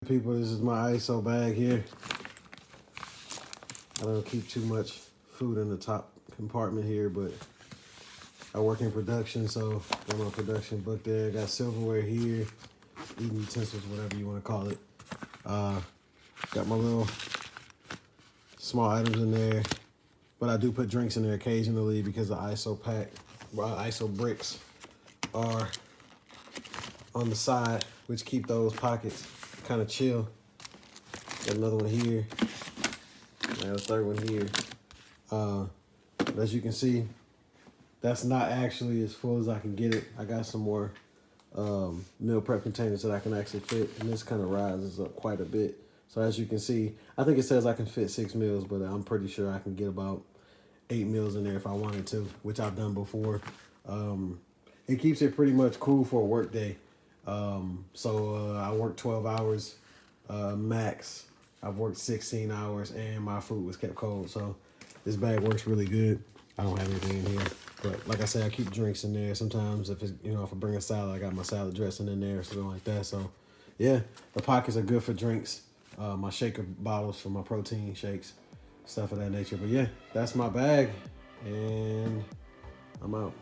People, this is my ISO bag here. I don't keep too much food in the top compartment here, but I work in production, so got my production book there. Got silverware here, eating utensils, whatever you want to call it. Got my little small items in there, but I do put drinks in there occasionally because the ISO pack, ISO bricks are on the side, which keep those pockets kind of chill. Got another one here. I got a third one here. But as you can see, that's not actually as full as I can get it. I got some more meal prep containers that I can actually fit, and this kind of rises up quite a bit. So as you can see, I think it says I can fit 6 meals, but I'm pretty sure I can get about 8 meals in there if I wanted to, which I've done before. It keeps it pretty much cool for a work day. I work 12 hours max. I've worked 16 hours and my food was kept cold. So this bag works really good. I don't have anything in here, but like I said, I keep drinks in there. Sometimes if it's, if I bring a salad, I got my salad dressing in there or something like that. So yeah, the pockets are good for drinks. My shaker bottles for my protein shakes, stuff of that nature. But yeah, that's my bag and I'm out.